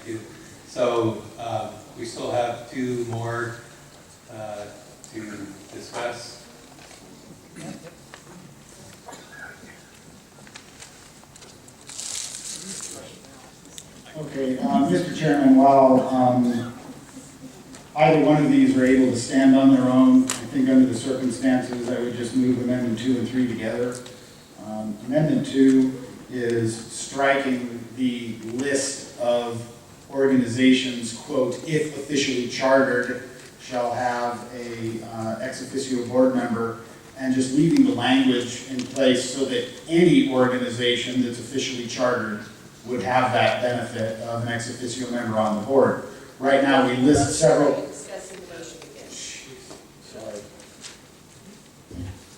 you. So we still have two more to discuss. Okay, Mr. Chairman, while either one of these are able to stand on their own, I think under the circumstances, I would just move Amendment 2 and 3 together. Amendment 2 is striking the list of organizations, quote, if officially chartered, shall have a ex officio board member, and just leaving the language in place so that any organization that's officially chartered would have that benefit of an ex officio member on the board. Right now, we list several. Discussing the motion again. Sorry.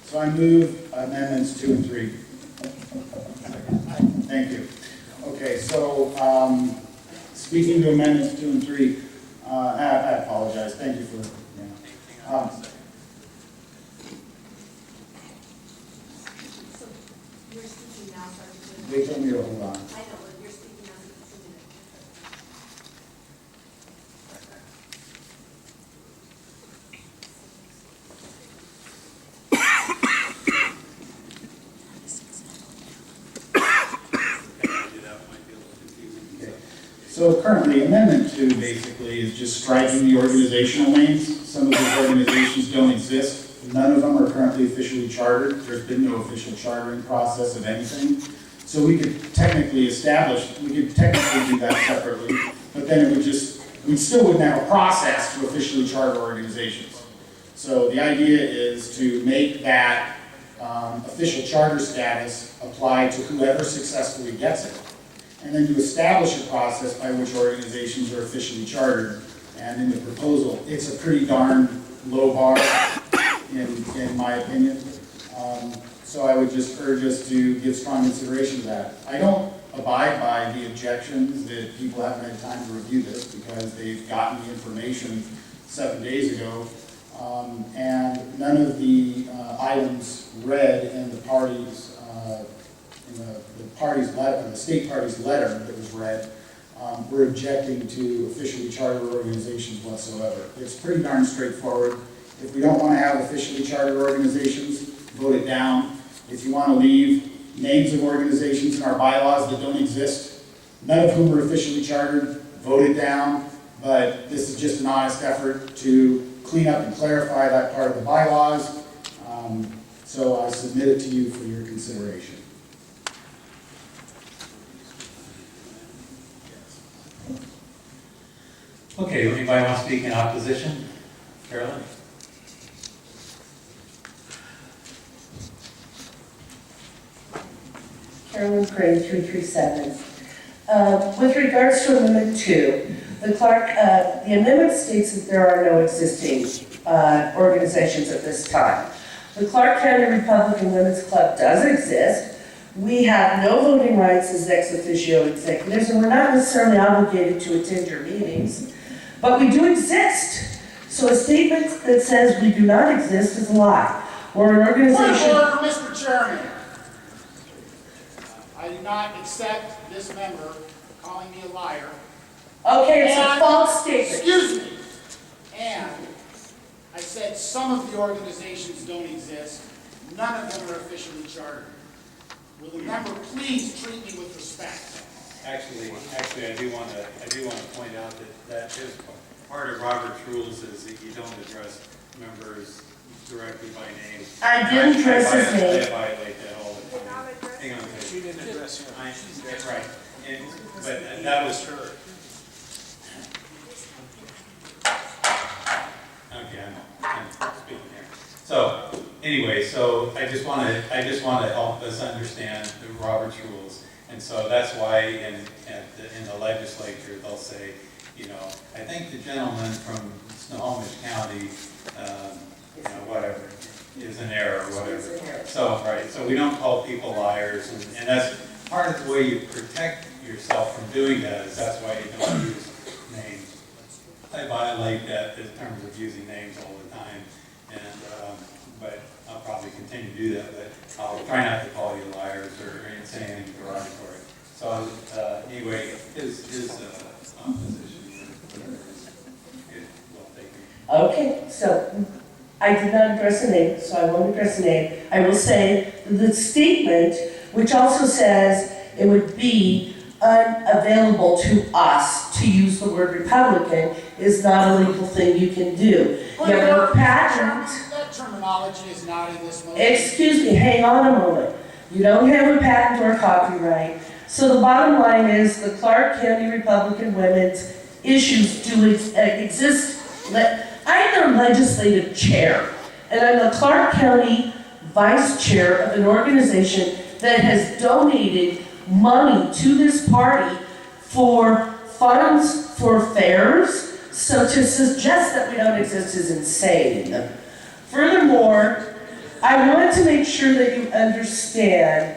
So I move amendments 2 and 3. Thank you. Okay, so speaking to amendments 2 and 3, I apologize. Thank you for. Yeah. So you're speaking now, Sergeant. They told me to hold on. I know, but you're speaking now, so it's a minute. So currently, Amendment 2 basically is just striking the organizational names. Some of these organizations don't exist. None of them are currently officially chartered. There's been no official chartering process of anything. So we could technically do that separately, but then it would just, we still wouldn't have a process to officially charter organizations. So the idea is to make that official charter status apply to whoever successfully gets it, and then to establish a process by which organizations are officially chartered. And in the proposal, it's a pretty darn low bar, in my opinion. So I would just urge us to give strong consideration to that. I don't abide by the objections that people haven't had time to review this because they've gotten the information 7 days ago. And none of the items read in the parties, the state party's letter that was read, were objecting to officially chartered organizations whatsoever. It's pretty darn straightforward. If we don't want to have officially chartered organizations, vote it down. If you want to leave names of organizations in our bylaws that don't exist, none of whom are officially chartered, vote it down. But this is just an honest effort to clean up and clarify that part of the bylaws. So I submit it to you for your consideration. Okay, anybody want to speak in opposition? Carolyn? Carolyn Crane, 337. With regards to Amendment 2, the amendment states that there are no existing organizations at this time. The Clark County Republican Women's Club does exist. We have no voting rights as ex officio executives, and we're not necessarily obligated to attend your meetings, but we do exist. So a statement that says we do not exist is a lie. We're an organization. Order, Mr. Chairman. I do not accept this member calling me a liar. Okay, it's a And- false statement. Excuse me. And I said some of the organizations don't exist. None of them are officially chartered. Will the member please treat me with respect? Actually, I do want to point out that is part of Robert's rules is that you don't address members directly by name. I didn't address his name. I violate that all the time. Hang on a second. She didn't address him. That's right. But that was her. Okay, I'm speaking here. So anyway, so I just want to help us understand the Robert's rules, and so that's why in the legislature they'll say, you know, I think the gentleman from Snohomish County, you know, whatever, is an error or whatever. So right, so we don't call people liars, and that's part of the way you protect yourself from doing that. Is that's why you don't use names. I violate that in terms of using names all the time, and but I'll probably continue to do that. But I'll try not to call you liars or say anything derogatory. So anyway, his opposition. Good, well taken. Okay, so I did not address a name, so I won't address a name. I will say the statement, which also says it would be unavailable to us to use the word Republican, is not a legal thing you can do. You have a patent. That terminology is not in this motion. Excuse me, hang on a moment. You don't have a patent or copyright. So the bottom line is the Clark County Republican Women's issues do exist. I'm their legislative chair, and I'm the Clark County vice chair of an organization that has donated money to this party for funds for fairs. So to suggest that we don't exist is insane. Furthermore, I want to make sure that you understand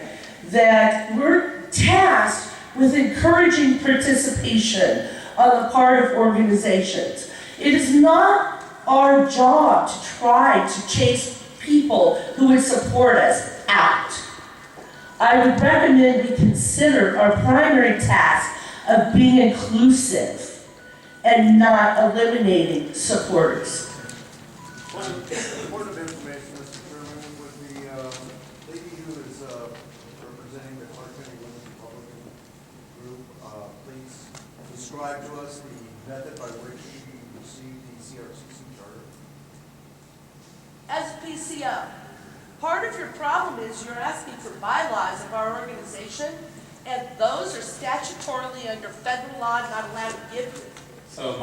that we're tasked with encouraging participation on the part of organizations. It is not our job to try to chase people who would support us out. I would recommend we consider our primary task of being inclusive and not eliminating supporters. Point of information, Mr. Chairman, with the lady who is representing the Clark County Women's Republican Group, please describe to us the method by which she received the CRCC charter. As a PCO, part of your problem is you're asking for bylaws of our organization, and those are statutorily under federal law not allowed to give you. So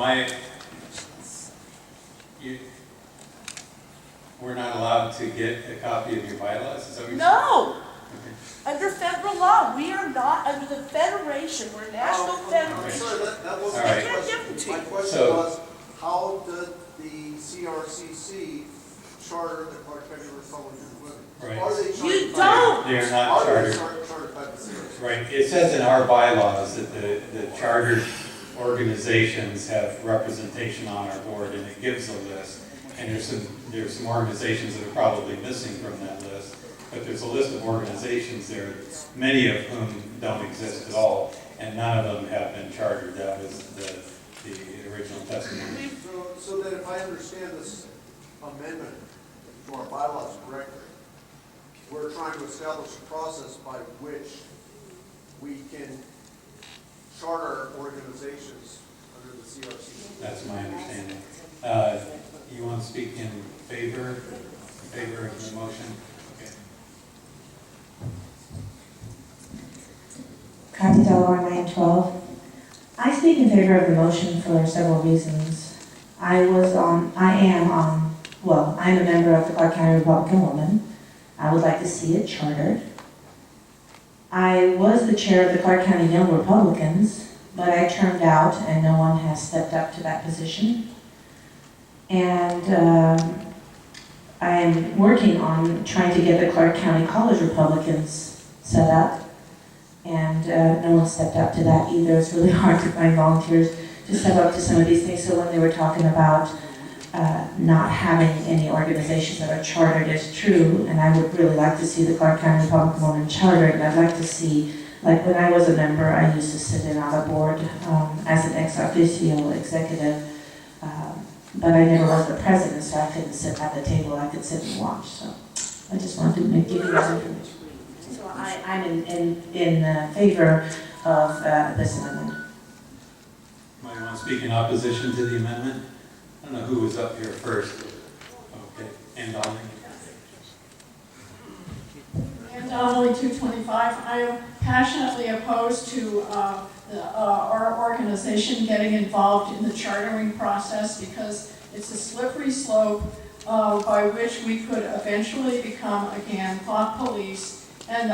we're not allowed to get a copy of your bylaws, is that what you're saying? No! Okay. Under federal law, we are not under the federation, we're a national I'm federation. sorry, that wasn't All my right. question. My question So- was, how did the CRCC charter the Clark County Republican Women? Right. Are they chartered You by- don't! They're not Are they chartered. chartered by the CRCC? Right, it says in our bylaws that the chartered organizations have representation on our board, and it gives a list. And there's some organizations that are probably missing from that list, but there's a list of organizations there, many of whom don't exist at all, and none of them have been chartered. That was the original testimony. So that if I understand this amendment to our bylaws correctly, we're trying to establish a process by which we can charter organizations under the CRC. That's my understanding. You want to speak in favor of the motion? Okay. Kathy Delaware, 912. I speak in favor of the motion for several reasons. I'm a member of the Clark County Republican Women. I would like to see it chartered. I was the chair of the Clark County Young Republicans, but I turned out and no one has stepped up to that position. And I am working on trying to get the Clark County College Republicans set up. And no one stepped up to that either. It's really hard to find volunteers to step up to some of these things. So when they were talking about not having any organizations that are chartered is true, and I would really like to see the Clark County Republican Women chartered, and I'd like to see, like when I was a member, I used to sit in on a board as an ex officio executive, but I never was the president, so I couldn't sit at the table, I could sit and watch, so I just wanted to give you that information. So I'm in favor of this amendment. Might want to speak in opposition to the amendment? I don't know who was up here first. Okay, and Donnelly. And Donnelly, 225. I am passionately opposed to our organization getting involved in the chartering process because it's a slippery slope by which we could eventually become, again, thought police and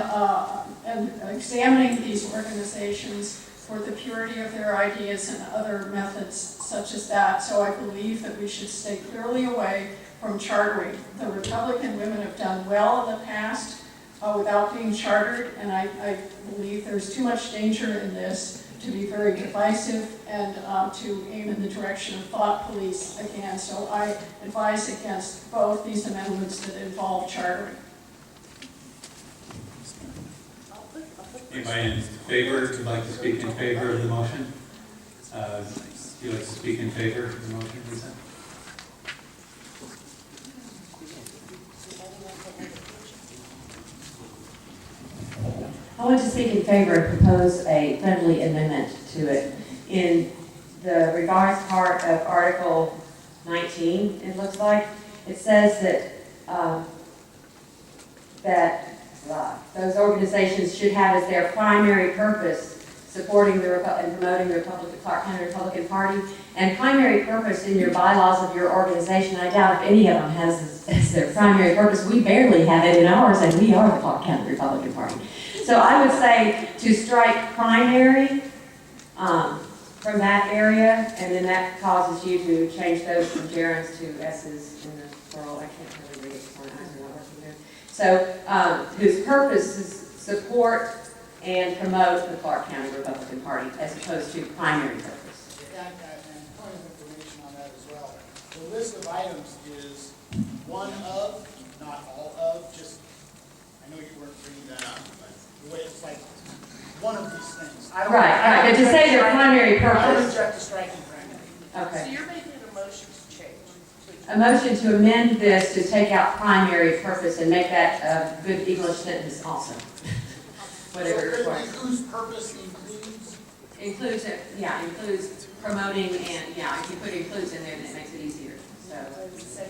examining these organizations for the purity of their ideas and other methods such as that. So I believe that we should stay clearly away from chartering. The Republican women have done well in the past without being chartered, and I believe there's too much danger in this to be very divisive and to aim in the direction of thought police again. So I advise against both these amendments that involve chartering. Anybody in favor, would like to speak in favor of the motion? you like to speak in favor of the motion, Lisa? I want to speak in favor and propose a friendly amendment to it. In the revised part of Article 19, it looks like, it says that those organizations should have as their primary purpose supporting and promoting the Clark County Republican Party. And primary purpose in your bylaws of your organization, I doubt if any of them has as their primary purpose. We barely have it in ours, and we are the Clark County Republican Party. So I would say to strike primary from that area, and then that causes you to change those from gerunds to s's in the plural. I can't really read it, my eyes are not working here. So whose purpose is support and promote the Clark County Republican Party as opposed to primary purpose. And point of information on that as well. The list of items is one of, not all of, just, I know you weren't bringing that up, but the way it's like, one of these things. I don't- Right, but to say their primary I purpose. reject the striking primary. So Okay. you're making a motion to change. A motion to amend this to take out primary purpose and make that a good English sentence also. Whatever it So could it requires. be whose purpose includes? Includes it, yeah, includes promoting and, yeah, if you put includes in there, then it makes it easier.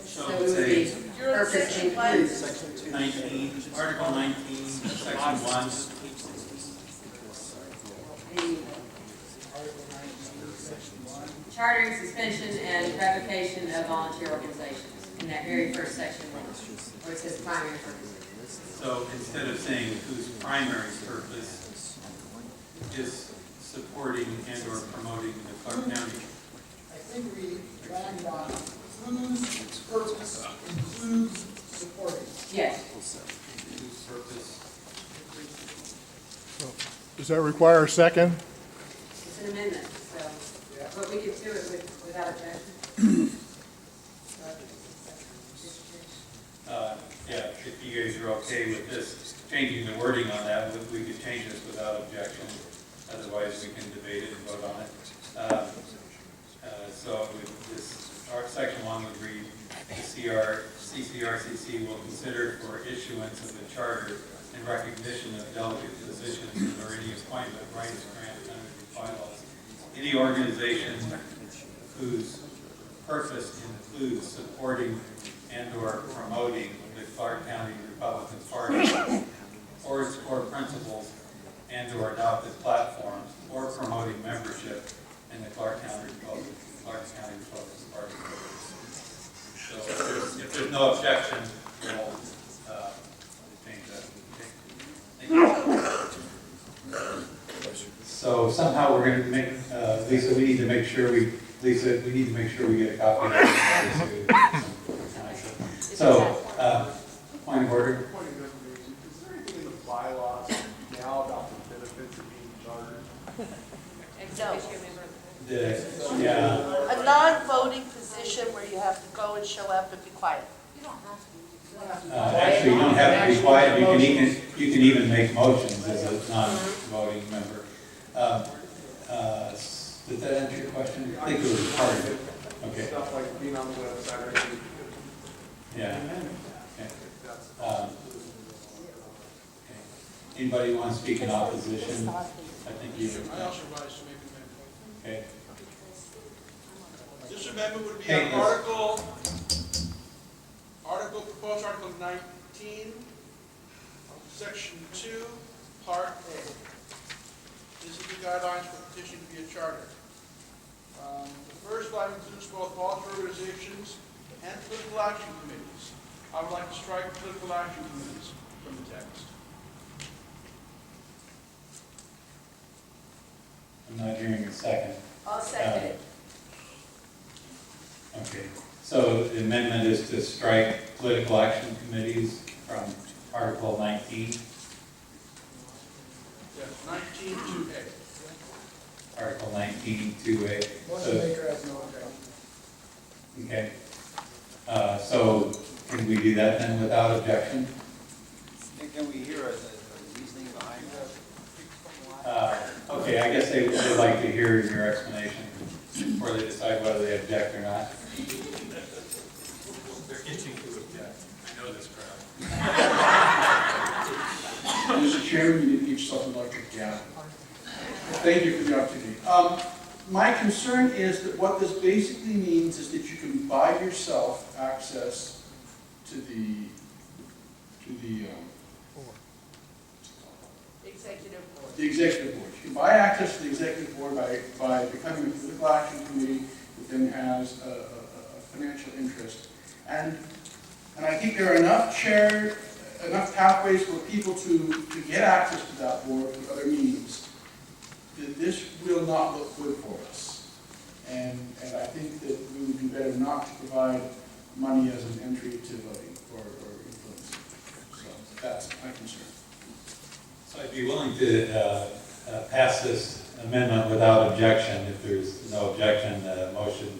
So it would be You're in purpose section one. includes. 19, Article 19, Section 1. Article 19, Section 1. Chartering, suspension, and revocation of volunteer organizations in that very first section where it says primary purpose. So instead of saying whose primary purpose is supporting and or promoting the Clark County. I think we land on whose purpose includes supporting. Yes. Whose purpose, Does that require a second? It's an amendment, so, but we could do it without objection. yeah, if you guys are okay with this, changing the wording on that, we could change this without objection. Otherwise, we can debate it and vote on it. So with this, our section 1 would read, the CCRPCC will consider for issuance of the charter in recognition of delegate positions or any appointment rights granted under the bylaws. Any organization whose purpose includes supporting and or promoting the Clark County Republican Party or its core principles and or adopted platforms or promoting membership in the Clark County Republican Party. So if there's no objection, we'll change that. Okay. Thank you. So somehow we're going to make, Lisa, we need to make sure we get a copy of that. So, point of order. Point of information, is there anything in the bylaws now about the benefits of being chartered? Yeah, A non-voting position where you have to go and show up and be quiet. actually, you don't have to be quiet, you can even make motions as a non-voting member. Did that answer your question? I think it was part of it. Okay, Stuff like being on the website or anything. yeah. Okay. Okay. Anybody want to speak in opposition? I think you. I also rise to make an amendment. Okay. This amendment would be Hey, on let's- proposed Article 19, Section 2, Part A. This is the guidelines for petitioning to be a charter. The first line includes both volunteer organizations and political action committees. I would like to strike political action committees from the text. I'm not hearing a second. I'll second it. Okay, so the amendment is to strike political action committees from Article 19. Yes, 19-2A. Article 19, 2A. Motion maker has no objection. Okay. So can we do that then without objection? Can we hear a reasoning behind that? Okay, I guess they'd like to hear your explanation. before they decide whether they object or not. They're itching to object. I know this crowd. Mr. Chairman, you didn't get yourself an electric gavel. Thank you for the opportunity. My concern is that what this basically means is that you can buy yourself access to the Executive board. the executive board. You can buy access to the executive board by becoming a political action committee that then has a financial interest. And I think there are enough pathways for people to get access to that board through other means, that this will not look good for us. And I think that we would be better not to provide money as an entry to voting or influence. So that's my concern. So I'd be willing to pass this amendment without objection. If there's no objection, the motion.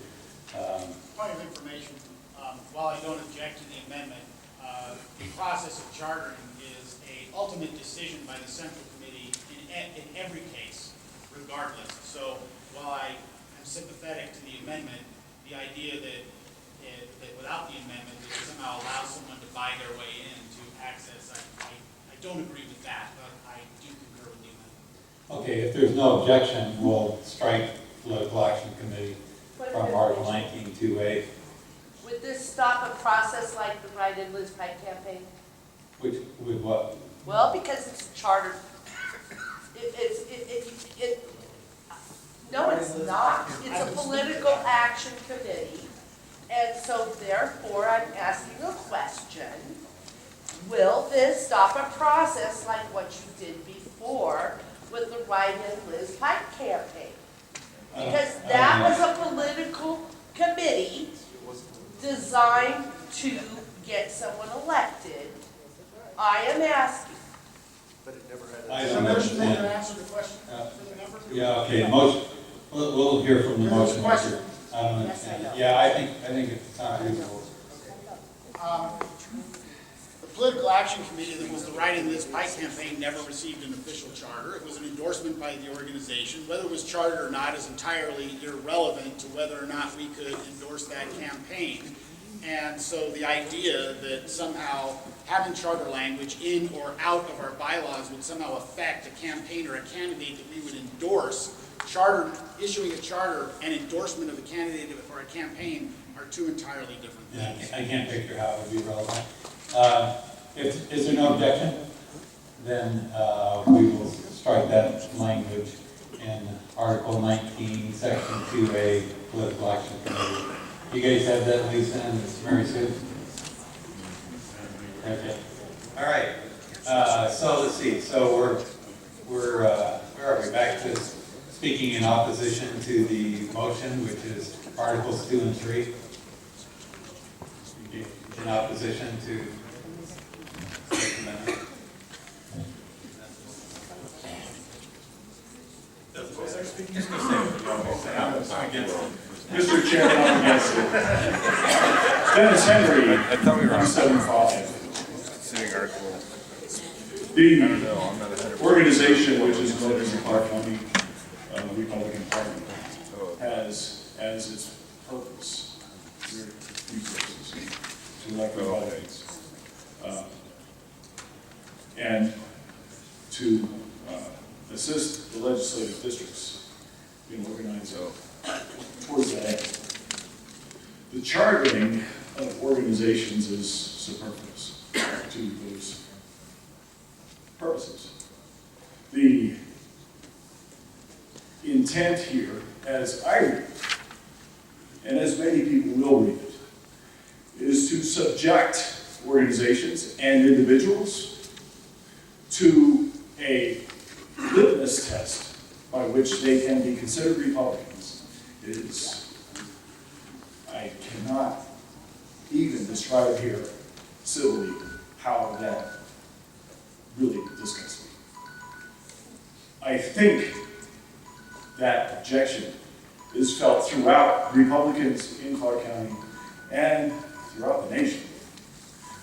Point of information, while I don't object to the amendment, the process of chartering is a ultimate decision by the central committee in every case, regardless. So while I am sympathetic to the amendment, the idea that without the amendment, we could somehow allow someone to buy their way in to access, I don't agree with that, but I do concur with the amendment. Okay, if there's no objection, we'll strike political action committee from Article 19-2A. Would this stop a process like the Write-in Liz Pike campaign? Which, with what? Well, because it's a charter. No, it's not. It's a political action committee. And so therefore, I'm asking a question. Will this stop a process like what you did before with the Write-in Liz Pike campaign? Because that was a political committee designed to get someone elected. I am asking. But it never had. I Is don't the motion going to understand. answer the question for the member? Yeah, okay, motion, we'll hear from the There's a motion question. maker. I don't Yes, I understand. know. Yeah, I think it's not reasonable. The political action committee that was the Write-in Liz Pike campaign never received an official charter. It was an endorsement by the organization. Whether it was chartered or not is entirely irrelevant to whether or not we could endorse that campaign. And so the idea that somehow having charter language in or out of our bylaws would somehow affect a campaign or a candidate that we would endorse, issuing a charter and endorsement of a candidate or a campaign are two entirely different Yeah, things. I can't picture how it would be relevant. Is there no objection? Then we will strike that language in Article 19, Section 2A, Political Action Committee. You guys have that, Lisa and Mary Sue? Okay. All right. So let's see. So we're where are we? Back to speaking in opposition to the motion, which is Articles 2 and 3. In opposition to this amendment. Mr. Chairman, I'm against it. Dennis Henry, I thought we were on 175. sitting article. The I don't know, I'm not ahead of. organization, which is known as the Clark County Republican Party, has as its purpose resources to elect Republicans. And to assist the legislative districts in organizing towards that end. The chartering of organizations is superfluous to those purposes. The intent here, as I read it, and as many people will read it, is to subject organizations and individuals to a litmus test by which they can be considered Republicans. It is, I cannot even describe here civilly how that really disgusts me. I think that objection is felt throughout Republicans in Clark County and throughout the nation.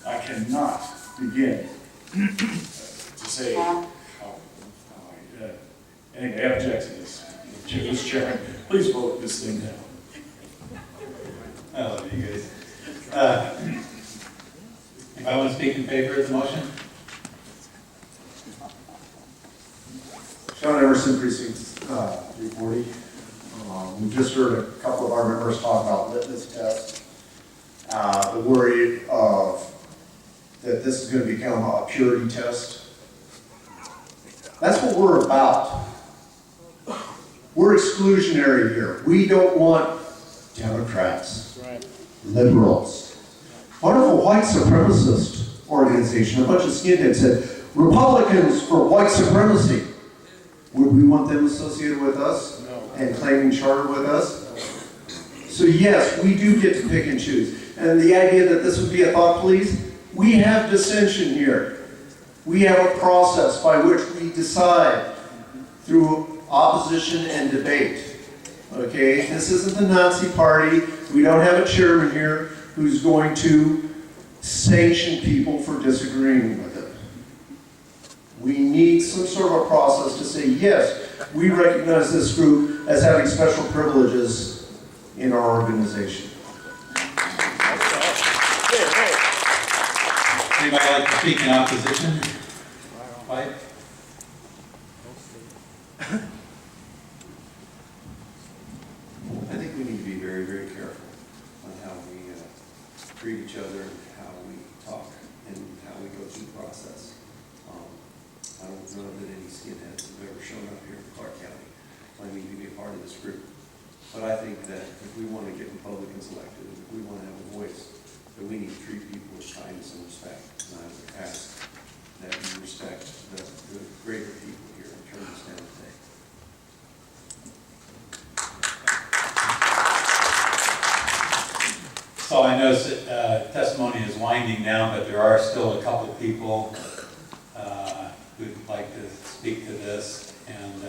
I cannot begin to say how anyway, I object to this. Mr. Chairman, please vote this thing down. If I want to speak in favor of the motion? Sean Emerson, precinct 340. We just heard a couple of our members talk about litmus test. The worry of that this is going to become a purity test. That's what we're about. We're exclusionary here. We don't want Democrats, liberals, wonderful white supremacist organization. A bunch of skinheads said, Republicans for white supremacy. Would we want them associated with us and claiming charter with us? So yes, we do get to pick and choose. And the idea that this would be a thought police, we have dissension here. We have a process by which we decide through opposition and debate. Okay, this isn't the Nazi party. We don't have a chairman here who's going to sanction people for disagreeing with it. We need some sort of a process to say, yes, we recognize this group as having special privileges in our organization. Anybody like to speak in opposition? White? I think we need to be very, very careful on how we treat each other and how we talk and how we go through the process. I don't know that any skinheads have ever shown up here in Clark County claiming to be a part of this group. But I think that if we want to get Republicans elected, if we want to have a voice, that we need to treat people with kindness and respect. And I would ask that you respect the greater people here and turn this down today. So I know testimony is winding down, but there are still a couple people who'd like to speak to this. And